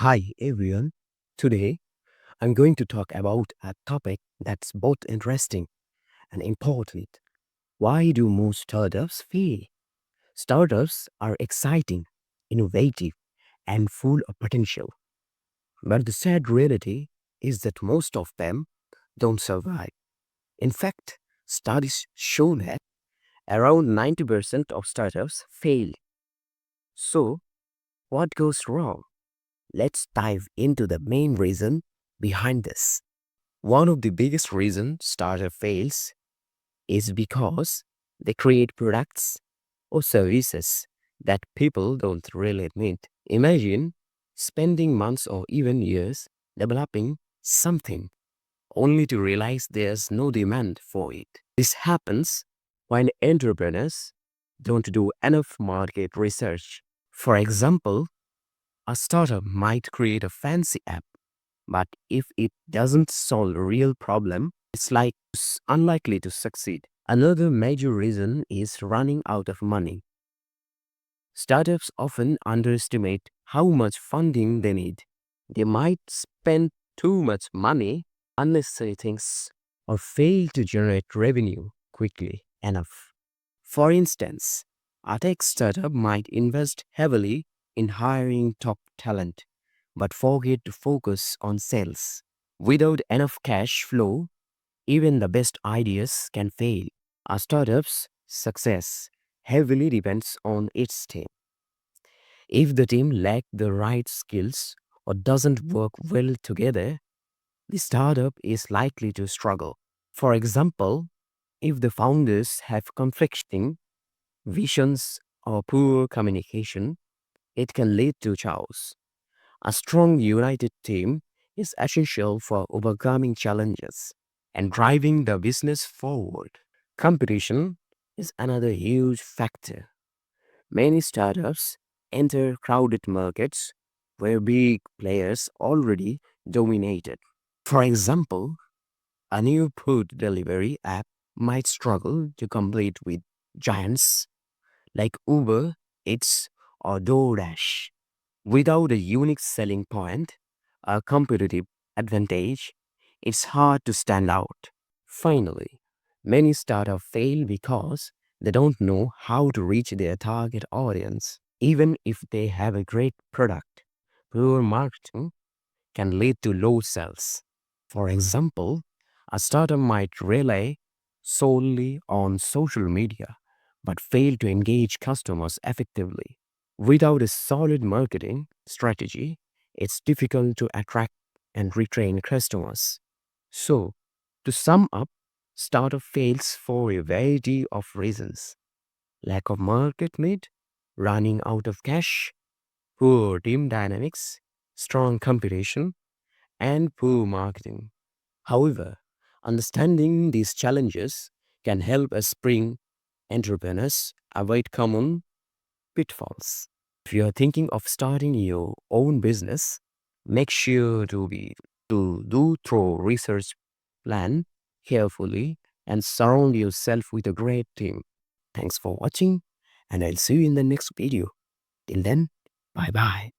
Hi everyone. Today I'm going to talk about a topic that's both interesting and important. Why do most startups fail? Startups are exciting, innovative, and full of potential. But the sad reality is that most of them don't survive. In fact, studies show that around 90% of startups fail. So, what goes wrong? Let's dive into the main reason behind this. One of the biggest reasons startup fails is because they create products or services that people don't really need. Imagine spending months or even years developing something only to realize there's no demand for it. This happens when entrepreneurs don't do enough market research. For example, a startup might create a fancy app, but if it doesn't solve a real problem, it's unlikely to succeed. Another major reason is running out of money. Startups often underestimate how much funding they need. They might spend too much money on unnecessary things or fail to generate revenue quickly enough. For instance, a tech startup might invest heavily in hiring top talent but forget to focus on sales. Without enough cash flow, even the best ideas can fail. A startup's success heavily depends on its team. If the team lacks the right skills or doesn't work well together, the startup is likely to struggle. For example, if the founders have conflicting visions or poor communication, it can lead to chaos. A strong, united team is essential for overcoming challenges and driving the business forward. Competition is another huge factor. Many startups enter crowded markets where big players already dominated. For example, a new food delivery app might struggle to compete with giants like Uber, Eats, or DoorDash. Without a unique selling point, a competitive advantage, it's hard to stand out. Finally, many startups fail because they don't know how to reach their target audience. Even if they have a great product, poor marketing can lead to low sales. For example, a startup might rely solely on social media but fail to engage customers effectively. Without a solid marketing strategy, it's difficult to attract and retain customers. So, to sum up, startup fails for a variety of reasons: lack of market need, running out of cash, poor team dynamics, strong competition, and poor marketing. However, understanding these challenges can help us bring entrepreneurs avoid common pitfalls. If you are thinking of starting your own business, make sure to do thorough research plan carefully and surround yourself with a great team. Thanks for watching, and I'll see you in the next video. Till then, bye bye.